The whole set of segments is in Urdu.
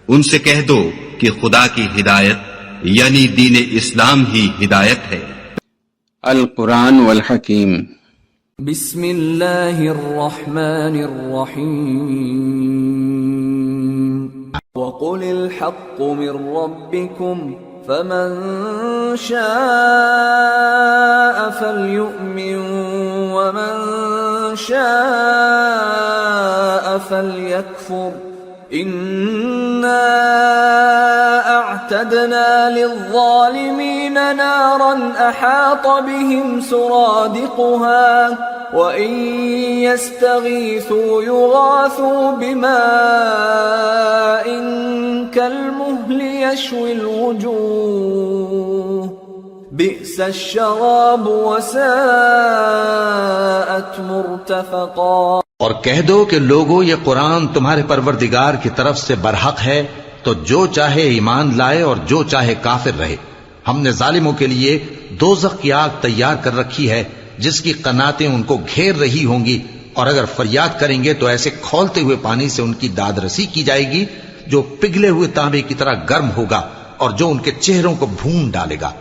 ان سے کہہ دو کہ خدا کی ہدایت یعنی دین اسلام ہی ہدایت ہے۔ القرآن والحکیم۔ بسم اللہ الرحمن الرحیم۔ وقل الحق من ربکم فمن شاء فلیؤمن ومن شاء فلیکفر إنا أعتدنا للظالمين نارا أحاط بهم سرادقها وإن يستغيثوا يغاثوا بماء كالمهل يشوي الوجوه بئس الشراب وساءت مرتفقا۔ اور کہہ دو کہ لوگو یہ قرآن تمہارے پروردگار کی طرف سے برحق ہے، تو جو چاہے ایمان لائے اور جو چاہے کافر رہے۔ ہم نے ظالموں کے لیے دوزخ کی آگ تیار کر رکھی ہے جس کی قناتیں ان کو گھیر رہی ہوں گی، اور اگر فریاد کریں گے تو ایسے کھولتے ہوئے پانی سے ان کی داد رسی کی جائے گی جو پگھلے ہوئے تانبے کی طرح گرم ہوگا اور جو ان کے چہروں کو بھون ڈالے گا۔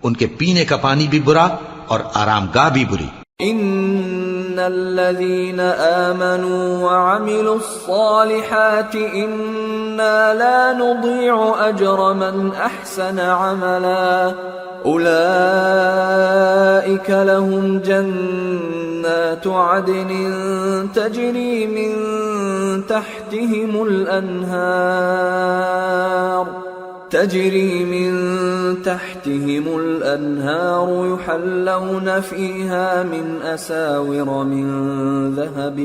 ان کے پینے کا پانی بھی برا اور آرام گاہ بھی بری۔ ان الذين آمنوا وعملوا الصالحات انا لا نضيع اجر من احسن عملا اولئك لهم جنات عدن تجري من تحتهم الأنهار يحلون فيها من أساور من ذهب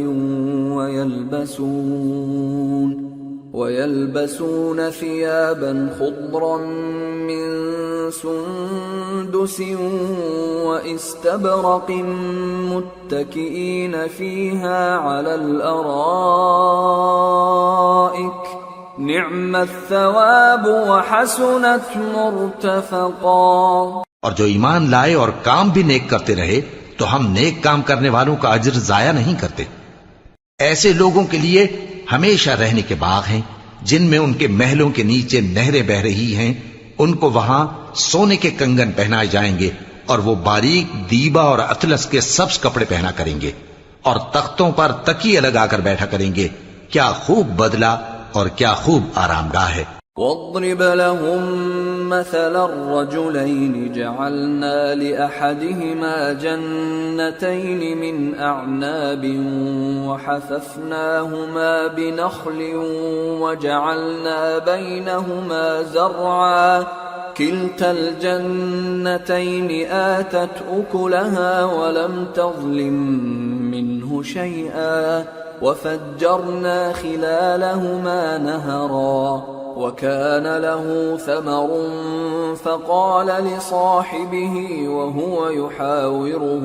ويلبسون ثيابا خضرا من سندس واستبرق متكئين فيها على الأرائك نعم الثواب وحسنت مرتفقا۔ اور جو ایمان لائے اور کام بھی نیک کرتے رہے تو ہم نیک کام کرنے والوں کا اجر ضائع نہیں کرتے۔ ایسے لوگوں کے لیے ہمیشہ رہنے کے باغ ہیں جن میں ان کے محلوں کے نیچے نہریں بہ رہی ہیں، ان کو وہاں سونے کے کنگن پہنائے جائیں گے اور وہ باریک دیبا اور اطلس کے سبز کپڑے پہنا کریں گے اور تختوں پر تکیے لگا کر بیٹھا کریں گے۔ کیا خوب بدلہ اور کیا خوب آرام گاہ ہے۔ واضرب لهم مثل الرجلين جعلنا لأحدهما جنتين من أعناب وحففناهما بنخل وجعلنا بينهما زرعا كلتا الجنتين آتت أكلها ولم تظلم منه شيئا وفجرنا خلالهما نهرا وكان له ثمر فقال لصاحبه وهو يحاوره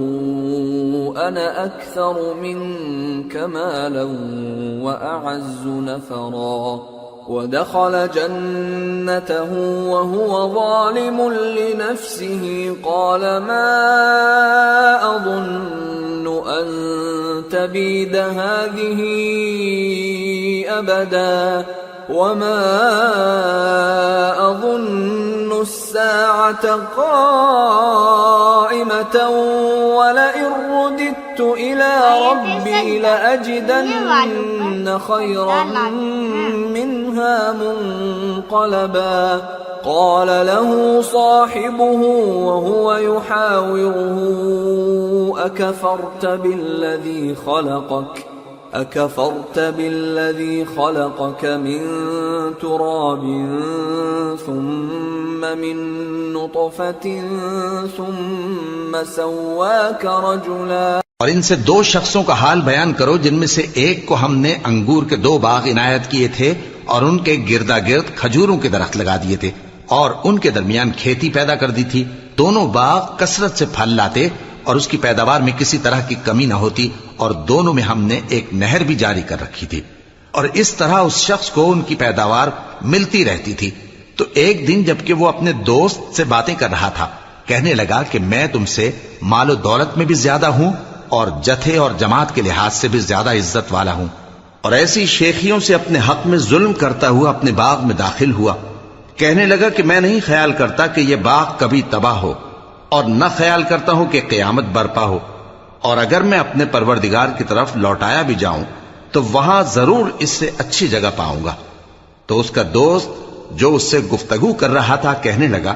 أنا أكثر منك مالا وأعز نفرا ودخل جنته وهو ظالم لنفسه قال ما أظن أن تبيد هذه أبدا وما أظن الساعة قائمة ولئن رددت إلى ربي لأجدن خيرا منها منقلبا قال له صاحبه وهو يحاوره أكفرت بالذي خلقك من تراب ثم من نطفة ثم سواك رجلا۔ اور ان سے دو شخصوں کا حال بیان کرو جن میں سے ایک کو ہم نے انگور کے 2 باغ عنایت کیے تھے اور ان کے گردا گرد کھجوروں کے درخت لگا دیے تھے اور ان کے درمیان کھیتی پیدا کر دی تھی۔ دونوں باغ کثرت سے پھل لاتے اور اس کی پیداوار میں کسی طرح کی کمی نہ ہوتی، اور دونوں میں ہم نے ایک نہر بھی جاری کر رکھی تھی، اور اس طرح اس شخص کو ان کی پیداوار ملتی رہتی تھی۔ تو ایک دن جبکہ وہ اپنے دوست سے باتیں کر رہا تھا، کہنے لگا کہ میں تم سے مال و دولت میں بھی زیادہ ہوں اور جتھے اور جماعت کے لحاظ سے بھی زیادہ عزت والا ہوں۔ اور ایسی شیخیوں سے اپنے حق میں ظلم کرتا ہوا اپنے باغ میں داخل ہوا. کہنے لگا کہ میں نہیں خیال کرتا کہ یہ باغ کبھی تباہ ہو، اور نہ خیال کرتا ہوں کہ قیامت برپا ہو، اور اگر میں اپنے پروردگار کی طرف لوٹایا بھی جاؤں تو وہاں ضرور اس سے اچھی جگہ پاؤں گا. تو اس کا دوست جو اس سے گفتگو کر رہا تھا کہنے لگا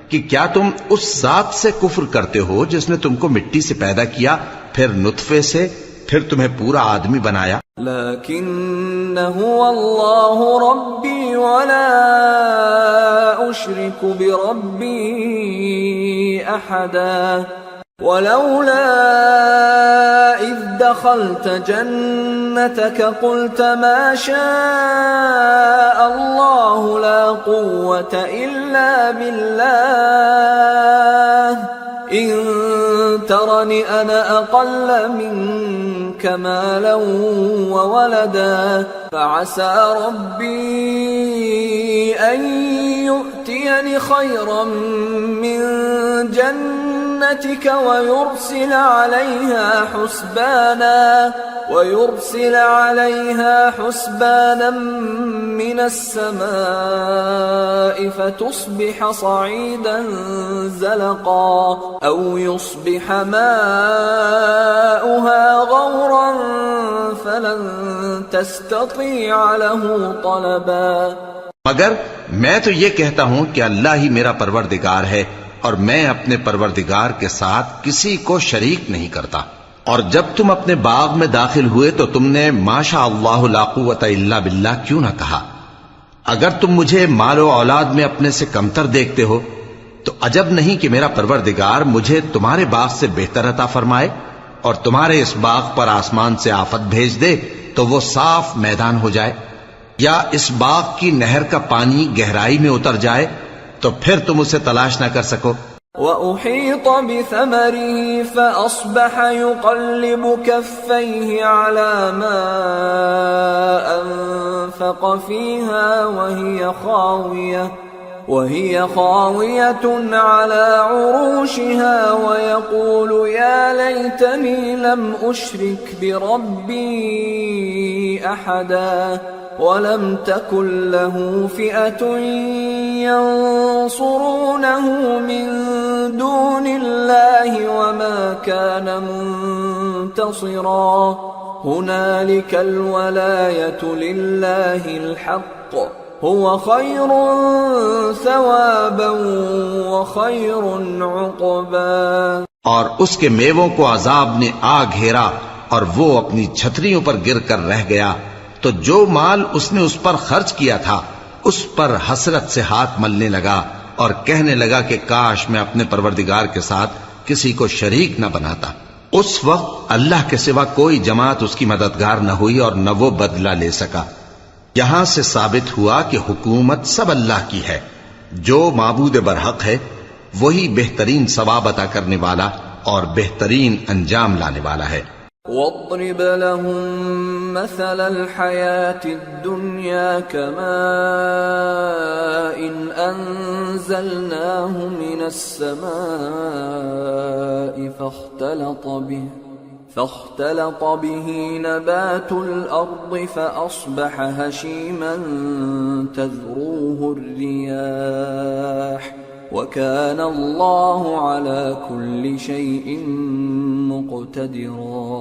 کہ کیا تم اس ذات سے کفر کرتے ہو جس نے تم کو مٹی سے پیدا کیا، پھر نطفے سے، پھر تمہیں پورا آدمی بنایا؟ لكن هو الله ربي ولا أشرك بربي أحدا ولولا إذ دخلت جنتك قلت ما شاء الله لا قوة إلا بالله إن ترني أنا أقل منك مالا وولدا فعسى ربي أن يؤتيني خيرا من جنتك ويرسل عليها حسبانا من السماء فتصبح صعيدا زلقا أو يصبح ماؤها غورا فلن تستطيع له طلبا. مگر میں تو یہ کہتا ہوں کہ اللہ ہی میرا پروردگار ہے، اور میں اپنے پروردگار کے ساتھ کسی کو شریک نہیں کرتا. اور جب تم اپنے باغ میں داخل ہوئے تو تم نے ماشاء اللہ لا قوت الا باللہ کیوں نہ کہا؟ اگر تم مجھے مال و اولاد میں اپنے سے کمتر دیکھتے ہو تو عجب نہیں کہ میرا پروردگار مجھے تمہارے باغ سے بہتر عطا فرمائے، اور تمہارے اس باغ پر آسمان سے آفت بھیج دے تو وہ صاف میدان ہو جائے، یا اس باغ کی نہر کا پانی گہرائی میں اتر جائے تو پھر تم اسے تلاش نہ کر سکو. وَأُحِيطَ بِثَمَرِهِ فَأَصْبَحَ يُقَلِّبُ كَفَّيْهِ عَلَى مَا أَنفَقَ فِيهَا وَهِيَ خَاوِيَةٌ عَلَى عُرُوشِهَا وَيَقُولُ يَا لَيْتَنِي لَمْ أُشْرِكْ بِرَبِّي أَحَدًا وَلَمْ تَكُنْ لَهُ فِئَةٌ يَنصُرُونَهُ مِنْ دُونِ اللَّهِ وَمَا كَانَ مُنْتَصِرًا هُنَالِكَ الْوَلَايَةُ لِلَّهِ الْحَقِّ هُوَ خَيْرٌ ثَوَابًا وَخَيْرٌ عُقْبًا. اور اس کے میووں کو عذاب نے آ گھیرا اور وہ اپنی چھتریوں پر گر کر رہ گیا، تو جو مال اس نے اس پر خرچ کیا تھا اس پر حسرت سے ہاتھ ملنے لگا اور کہنے لگا کہ کاش میں اپنے پروردگار کے ساتھ کسی کو شریک نہ بناتا. اس وقت اللہ کے سوا کوئی جماعت اس کی مددگار نہ ہوئی اور نہ وہ بدلہ لے سکا. یہاں سے ثابت ہوا کہ حکومت سب اللہ کی ہے. جو معبود برحق ہے وہی بہترین ثواب عطا کرنے والا اور بہترین انجام لانے والا ہے. وَاضْرِبْ لَهُم مَّثَلَ الْحَيَاةِ الدُّنْيَا كَمَاءٍ أَنزَلْنَاهُ مِنَ السَّمَاءِ فاختلط به نبات الأرض فأصبح هشيما تذروه الرياح وكان الله على كل شيء مقتدرا.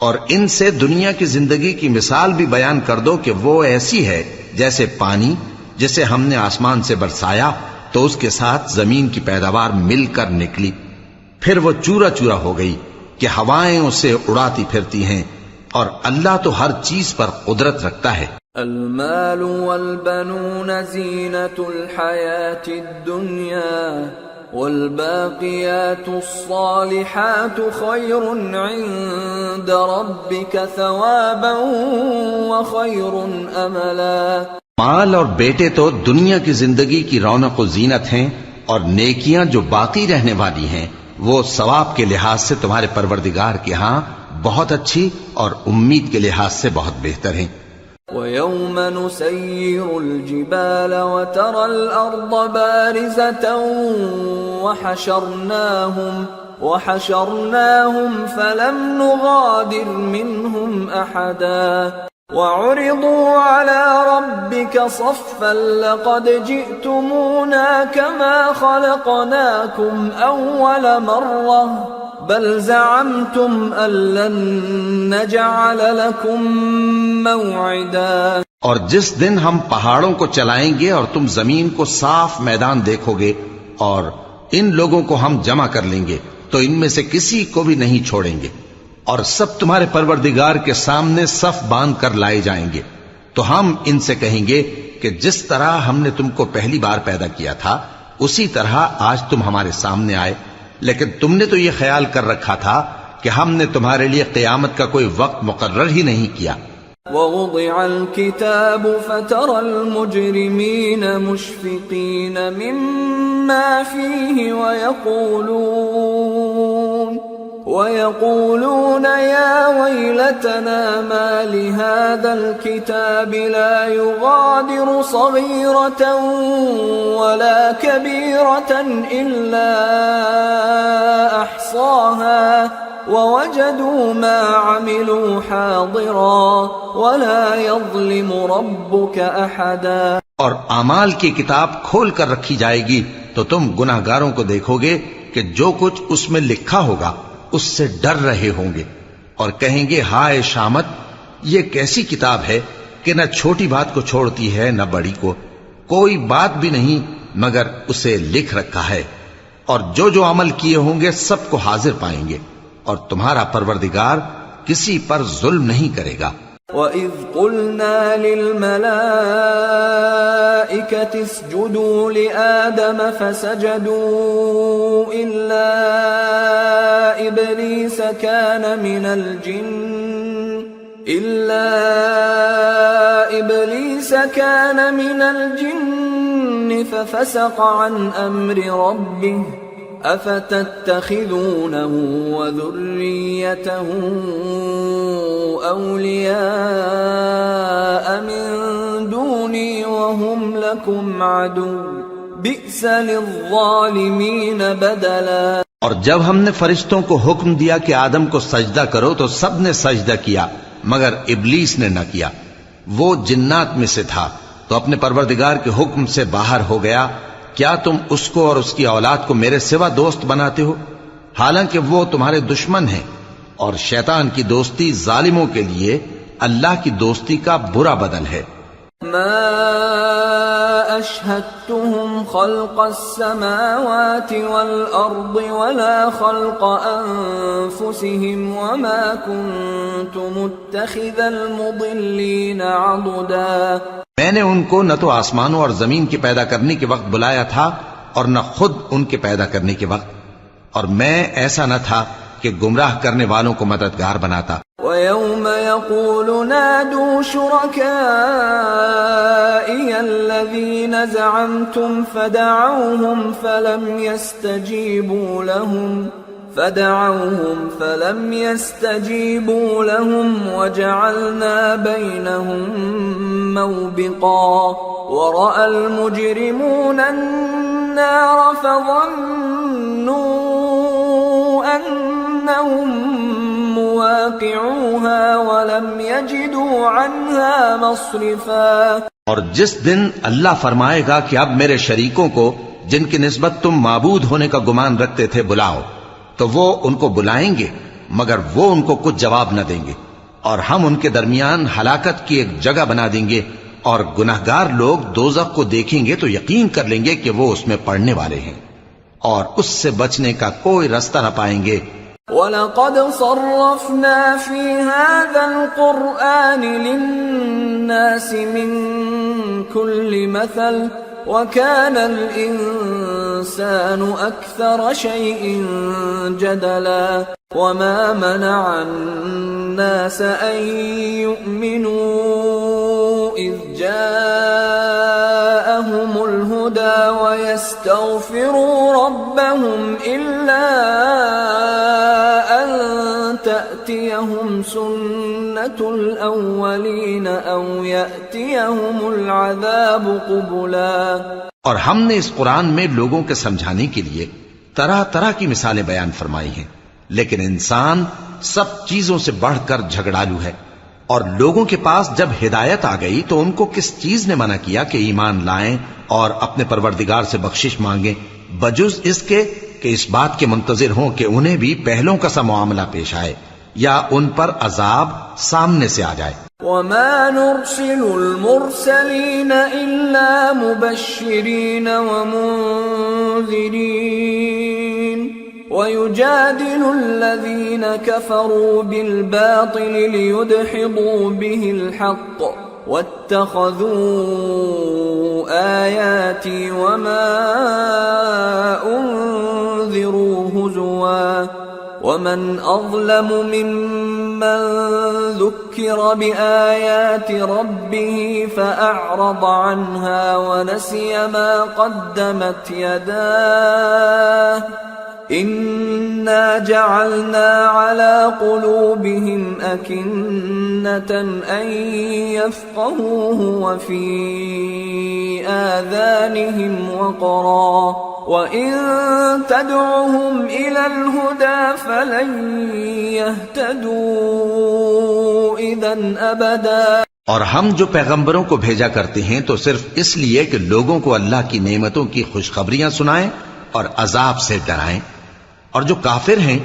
اور ان سے دنیا کی زندگی کی مثال بھی بیان کر دو کہ وہ ایسی ہے جیسے پانی جسے ہم نے آسمان سے برسایا تو اس کے ساتھ زمین کی پیداوار مل کر نکلی، پھر وہ چورا چورا ہو گئی کہ ہوائیں اسے اڑاتی پھرتی ہیں، اور اللہ تو ہر چیز پر قدرت رکھتا ہے. المال والبنون زینة الحیاة الدنیا والباقیات الصالحات خیر عند ربک ثوابا وخیر املا. مال اور بیٹے تو دنیا کی زندگی کی رونق و زینت ہیں، اور نیکیاں جو باقی رہنے والی ہیں وہ ثواب کے لحاظ سے تمہارے پروردگار کے ہاں بہت اچھی اور امید کے لحاظ سے بہت بہتر ہیں. وَيَوْمَ نُسَيِّرُ الْجِبَالَ وَتَرَى الْأَرْضَ بَارِزَةً وَحَشَرْنَاهُمْ فَلَمْ نُغَادِرْ مِنْهُمْ أَحَدًا. وعرضوا على ربك صفا لقد جئتمونا كما خلقناكم أول مرة بل زعمتم أن لن نجعل لكم موعدا. اور جس دن ہم پہاڑوں کو چلائیں گے اور تم زمین کو صاف میدان دیکھو گے اور ان لوگوں کو ہم جمع کر لیں گے تو ان میں سے کسی کو بھی نہیں چھوڑیں گے اور سب تمہارے پروردگار کے سامنے صف باندھ کر لائے جائیں گے. تو ہم ان سے کہیں گے کہ جس طرح ہم نے تم کو پہلی بار پیدا کیا تھا اسی طرح آج تم ہمارے سامنے آئے، لیکن تم نے تو یہ خیال کر رکھا تھا کہ ہم نے تمہارے لیے قیامت کا کوئی وقت مقرر ہی نہیں کیا. ووضع الكتاب فترى المجرمين مشفقين مما فيه ويقولون يا ويلتنا ما لهذا الكتاب لا يغادر صغيرة ولا كبيرة إلا أحصاها ووجدوا ما عملوا حاضرا ولا يظلم ربك أحدا. اور اعمال کی کتاب کھول کر رکھی جائے گی تو تم گناہگاروں کو دیکھو گے کہ جو کچھ اس میں لکھا ہوگا اس سے ڈر رہے ہوں گے اور کہیں گے ہائے شامت، یہ کیسی کتاب ہے کہ نہ چھوٹی بات کو چھوڑتی ہے نہ بڑی کو، کوئی بات بھی نہیں مگر اسے لکھ رکھا ہے، اور جو جو عمل کیے ہوں گے سب کو حاضر پائیں گے، اور تمہارا پروردگار کسی پر ظلم نہیں کرے گا. وَإِذْ قُلْنَا لِلْمَلَائِكَةِ اسْجُدُوا لِآدَمَ فَسَجَدُوا إِلَّا إِبْلِيسَ كَانَ مِنَ الْجِنِّ فَفَسَقَ عَنْ أَمْرِ رَبِّهِ أَفَتَتَّخِذُونَهُ وَذُرِّيَّتَهُ أَوْلِيَاءَ مِن دُونِي وَهُمْ لَكُمْ عَدُوٌّ بِئْسَ لِلظَّالِمِينَ بَدَلًا. اور جب ہم نے فرشتوں کو حکم دیا کہ آدم کو سجدہ کرو تو سب نے سجدہ کیا مگر ابلیس نے نہ کیا، وہ جنات میں سے تھا تو اپنے پروردگار کے حکم سے باہر ہو گیا. کیا تم اس کو اور اس کی اولاد کو میرے سوا دوست بناتے ہو حالانکہ وہ تمہارے دشمن ہیں، اور شیطان کی دوستی ظالموں کے لیے اللہ کی دوستی کا برا بدل ہے. ما أشهدتهم خلق السماوات والأرض ولا خلق أنفسهم وما كنت متخذ المضلين عضدا. میں نے ان کو نہ تو آسمانوں اور زمین کے پیدا کرنے کے وقت بلایا تھا اور نہ خود ان کے پیدا کرنے کے وقت، اور میں ایسا نہ تھا کہ گمراہ کرنے والوں کو مددگار بناتا. وَيَوْمَ يَقُولُ نَادُوا شُرَكَائِيَ الَّذِينَ زَعَمْتُمْ فَدَعَوْهُمْ فَلَمْ يَسْتَجِيبُوا لَهُمْ وَجَعَلْنَا بَيْنَهُمْ مَوْبِقًا وَرَأَى الْمُجْرِمُونَ النَّارَ فَظَنُّوا أَنَّهُمْ مواقعوها ولم يجدوا عنها مصرفا. اور جس دن اللہ فرمائے گا کہ اب میرے شریکوں کو جن کی نسبت تم معبود ہونے کا گمان رکھتے تھے بلاؤ، تو وہ ان کو بلائیں گے مگر وہ ان کو کچھ جواب نہ دیں گے، اور ہم ان کے درمیان ہلاکت کی ایک جگہ بنا دیں گے، اور گناہگار لوگ دوزخ کو دیکھیں گے تو یقین کر لیں گے کہ وہ اس میں پڑنے والے ہیں اور اس سے بچنے کا کوئی رستہ نہ پائیں گے. وَلَقَدْ صَرَّفْنَا فِي هَذَا الْقُرْآنِ لِلنَّاسِ مِنْ كُلِّ مَثَلٍ وَكَانَ الْإِنسَانُ أَكْثَرَ شَيْءٍ جَدَلًا. وَمَا مَنَعَ النَّاسَ أَن يُؤْمِنُوا إِذْ جَاءَهُمُ الْهُدَى وَيَسْتَغْفِرُوا رَبَّهُمْ إِلَّا أَن تَأْتِيَهُمْ سُنَّةُ الْأَوَّلِينَ أَوْ يَأْتِيَهُمُ الْعَذَابُ قُبُلًا. اور ہم نے اس قرآن میں لوگوں کے سمجھانے کے لیے طرح طرح کی مثالیں بیان فرمائی ہیں، لیکن انسان سب چیزوں سے بڑھ کر جھگڑالو ہے، اور لوگوں کے پاس جب ہدایت آ گئی تو ان کو کس چیز نے منع کیا کہ ایمان لائیں اور اپنے پروردگار سے بخشش مانگیں، بجز اس کے کہ اس بات کے منتظر ہوں کہ انہیں بھی پہلوں کا سا معاملہ پیش آئے یا ان پر عذاب سامنے سے آ جائے۔ وما نرسل المرسلين إلا مبشرين ومنذرين ويجادل الذين كفروا بالباطل ليدحضوا به الحق واتخذوا آياتي وما أنذروا هزوا ومن أظلم ممن ذكر بآيات ربه فأعرض عنها ونسي ما قدمت يداه إنا جعلنا على قلوبهم أكنة أن يفقهوه وفي آذانهم وقرا وإن تدعهم إلى الهدى فلن يهتدوا إذا أبدا۔ اور ہم جو پیغمبروں کو بھیجا کرتے ہیں تو صرف اس لیے کہ لوگوں کو اللہ کی نعمتوں کی خوشخبریاں سنائیں اور عذاب سے ڈرائیں، اور جو کافر ہیں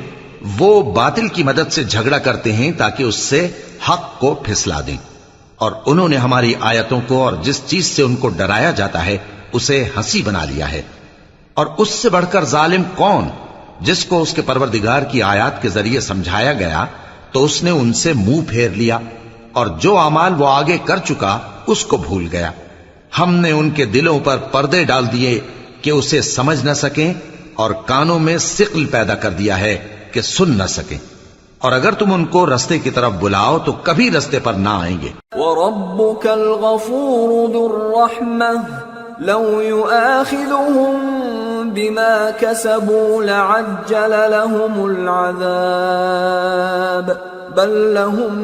وہ باطل کی مدد سے جھگڑا کرتے ہیں تاکہ اس سے حق کو پھسلا دیں، اور انہوں نے ہماری آیتوں کو اور جس چیز سے ان کو ڈرایا جاتا ہے اسے ہنسی بنا لیا ہے۔ اور اس سے بڑھ کر ظالم کون، جس کو اس کے پروردگار کی آیات کے ذریعے سمجھایا گیا تو اس نے ان سے منہ پھیر لیا، اور جو اعمال وہ آگے کر چکا اس کو بھول گیا۔ ہم نے ان کے دلوں پر پردے ڈال دیے کہ اسے سمجھ نہ سکیں، اور کانوں میں ثقل پیدا کر دیا ہے کہ سن نہ سکیں، اور اگر تم ان کو رستے کی طرف بلاؤ تو کبھی رستے پر نہ آئیں گے۔ وَرَبُّكَ الْغَفُورُ ذُو الرَّحْمَةِ لَوْ يُؤَاخِذُهُم بِمَا كَسَبُوا لَعَجَّلَ لَهُمُ الْعَذَابَ بَل لَّهُم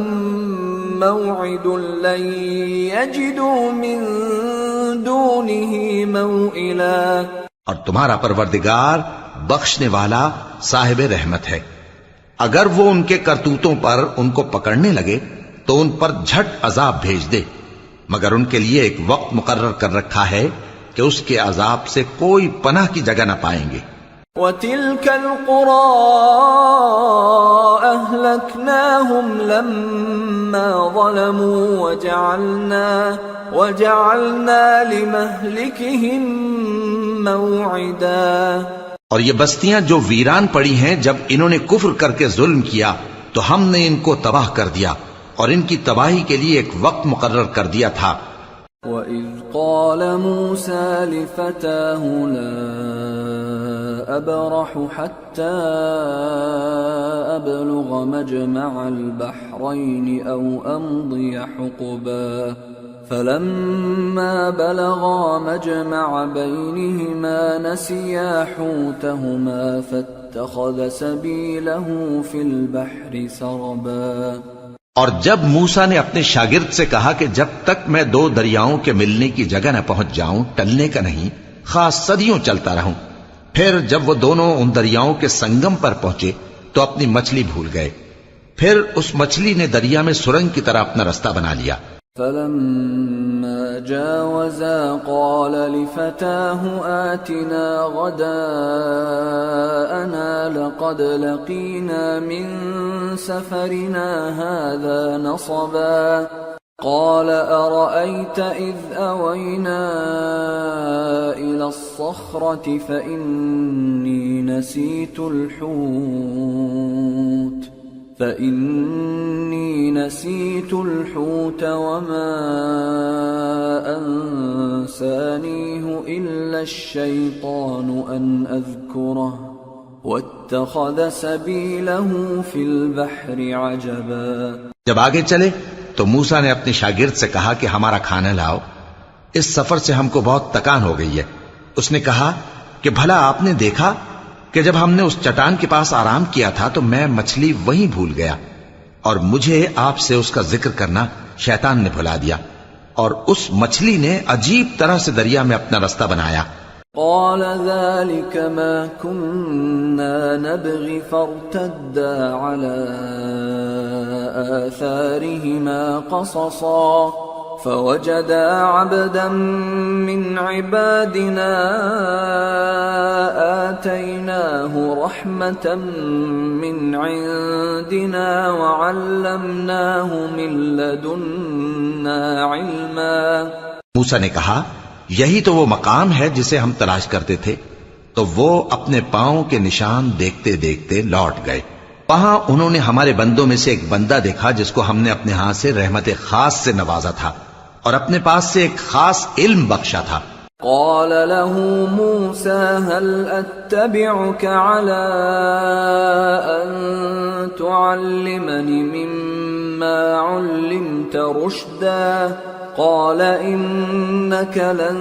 مَّوْعِدٌ لَّن يَجِدُوا مِن دُونِهِ مَوْئِلًا۔ اور تمہارا پروردگار بخشنے والا صاحب رحمت ہے، اگر وہ ان کے کرتوتوں پر ان کو پکڑنے لگے تو ان پر جھٹ عذاب بھیج دے، مگر ان کے لیے ایک وقت مقرر کر رکھا ہے کہ اس کے عذاب سے کوئی پناہ کی جگہ نہ پائیں گے۔ وَتِلْكَ الْقُرَىٰ أَهْلَكْنَاهُمْ لَمَّا ظَلَمُوا وَجَعَلْنَا لِمَهْلِكِهِمْ مَوْعِدًا۔ اور یہ بستیاں جو ویران پڑی ہیں جب انہوں نے کفر کر کے ظلم کیا تو ہم نے ان کو تباہ کر دیا، اور ان کی تباہی کے لیے ایک وقت مقرر کر دیا تھا۔ وَإِذْ قَالَ مُوسَى لِفَتَاهُ لَا أَبْرَحُ حَتَّى أَبْلُغَ مَجْمَعَ الْبَحْرَيْنِ أَوْ أَمْضِيَ حُقُبًا فَلَمَّا بَلَغَا مَجْمَعَ بَيْنِهِمَا نَسِيَا حُوتَهُمَا فَاتَّخَذَ سَبِيلَهُ فِي الْبَحْرِ سَرَبًا۔ اور جب موسیٰ نے اپنے شاگرد سے کہا کہ جب تک میں دو دریاؤں کے ملنے کی جگہ نہ پہنچ جاؤں ٹلنے کا نہیں، خاص صدیوں چلتا رہوں، پھر جب وہ دونوں ان دریاؤں کے سنگم پر پہنچے تو اپنی مچھلی بھول گئے، پھر اس مچھلی نے دریا میں سرنگ کی طرح اپنا رستہ بنا لیا۔ فَلَمَّا جَاوَزَا قَالَ لِفَتَاهُ آتِنَا غَدَاءَنَا لَقَدْ لَقِينَا مِن سَفَرِنَا هَذَا نَصَبًا قَالَ أَرَأَيْتَ إِذْ أَوَيْنَا إِلَى الصَّخْرَةِ فَإِنِّي نسيت الحوت وما أنسانيه إلا الشيطان أن أذكره واتخذ سبيله في البحر عجبا۔ جب آگے چلے تو موسیٰ نے اپنے شاگرد سے کہا کہ ہمارا کھانا لاؤ، اس سفر سے ہم کو بہت تکان ہو گئی ہے۔ اس نے کہا کہ بھلا آپ نے دیکھا کہ جب ہم نے اس چٹان کے پاس آرام کیا تھا تو میں مچھلی وہیں بھول گیا، اور مجھے آپ سے اس کا ذکر کرنا شیطان نے بھلا دیا، اور اس مچھلی نے عجیب طرح سے دریا میں اپنا رستہ بنایا۔ قال ذلك ما كنا نبغي فارتدا على آثارهما قصصا فوجدا عبدا من عبادنا آتيناه رحمة من عندنا وعلمناه من لدنا علما. موسیٰ نے کہا یہی تو وہ مقام ہے جسے ہم تلاش کرتے تھے. تو وہ اپنے پاؤں کے نشان دیکھتے دیکھتے لوٹ گئے. وہاں انہوں نے ہمارے بندوں میں سے ایک بندہ دیکھا جس کو ہم نے اپنے ہاں سے رحمت خاص سے نوازا تھا اور اپنے پاس سے ایک خاص علم بخشا تھا. قال له موسى هل أتبعك على أن تعلمني مما علمت رشدا قال إنك لن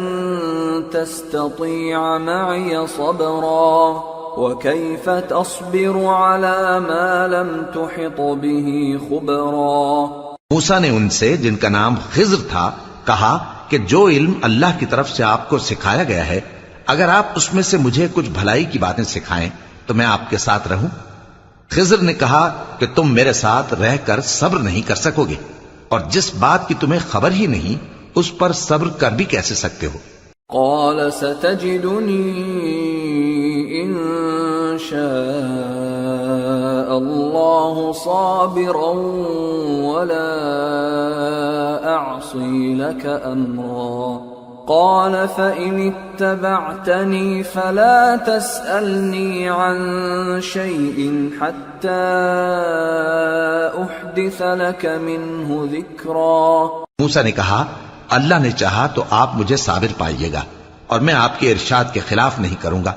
تستطيع معي صبرا وكيف تصبر على ما لم تحط به خبرا. موسیٰ نے ان سے جن کا نام خضر تھا کہا کہ جو علم اللہ کی طرف سے آپ کو سکھایا گیا ہے اگر آپ اس میں سے مجھے کچھ بھلائی کی باتیں سکھائیں تو میں آپ کے ساتھ رہوں. خضر نے کہا کہ تم میرے ساتھ رہ کر صبر نہیں کر سکو گے اور جس بات کی تمہیں خبر ہی نہیں اس پر صبر کر بھی کیسے سکتے ہو. قال ستجدني إن شاء الله صابرا ولا أعصي لك أمرا قال فإن اتبعتني فلا تسألني عن شيء حتى أحدث لك منه ذكرا. موسیٰ نے کہا اللہ نے چاہا تو آپ مجھے صابر پائیے گا اور میں آپ کے ارشاد کے خلاف نہیں کروں گا.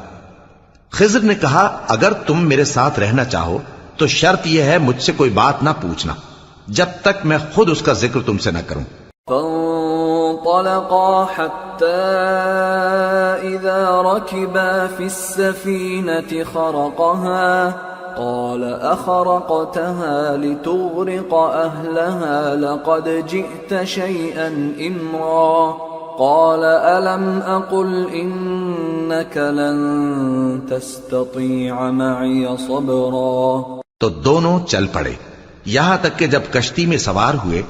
خضر نے کہا اگر تم میرے ساتھ رہنا چاہو تو شرط یہ ہے مجھ سے کوئی بات نہ پوچھنا جب تک میں خود اس کا ذکر تم سے نہ کروں. فانطلقا حتى إذا ركبا في السفينة خرقها قال أخرقتها لتغرق أهلها لقد جئت شيئا إمرا قال ألم أقل إنك لن تستطيع معي صبرا. تو دونوں چل پڑے یہاں تک کہ جب کشتی میں سوار ہوئے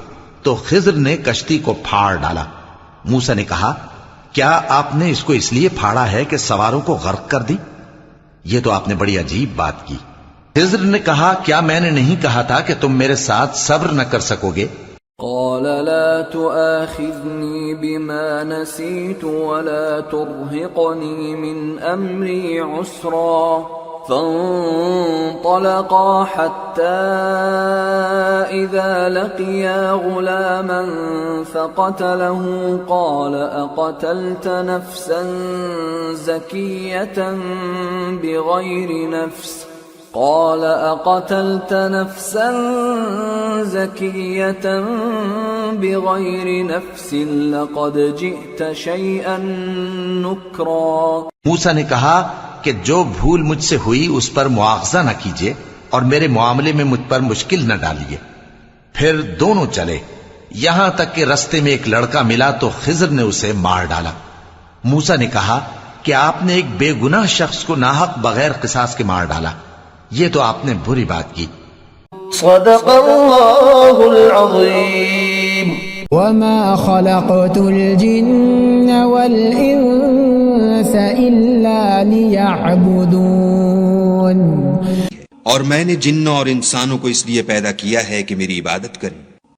تو خضر نے کشتی کو پھاڑ ڈالا. موسیٰ نے کہا کیا آپ نے اس کو اس لیے پھاڑا ہے کہ سواروں کو غرق کر دی؟ یہ تو آپ نے بڑی عجیب بات کی. خضر نے کہا کیا میں نے نہیں کہا تھا کہ تم میرے ساتھ صبر نہ کر سکو گے؟ قال لا تؤاخذني بما نسيت ولا ترهقني من أمري عسرا فانطلقا حتى إذا لقيا غلاما فقتله قال أقتلت نفسا زكية بغير نفس قال أقتلت نفسا زكية بغير نفس لقد جئت شيئا نكرا. موسیٰ نے کہا کہ جو بھول مجھ سے ہوئی اس پر مواخذہ نہ کیجیے اور میرے معاملے میں مجھ پر مشکل نہ ڈالیے. پھر دونوں چلے یہاں تک کہ رستے میں ایک لڑکا ملا تو خضر نے اسے مار ڈالا. موسیٰ نے کہا کہ آپ نے ایک بے گناہ شخص کو ناحق بغیر قصاص کے مار ڈالا. یہ تو آپ نے بری بات کی. صدق اللہ العظیم. وما خلقت الجن والانس الا ليعبدون. اور میں نے جنوں اور انسانوں کو اس لیے پیدا کیا ہے کہ میری عبادت کریں.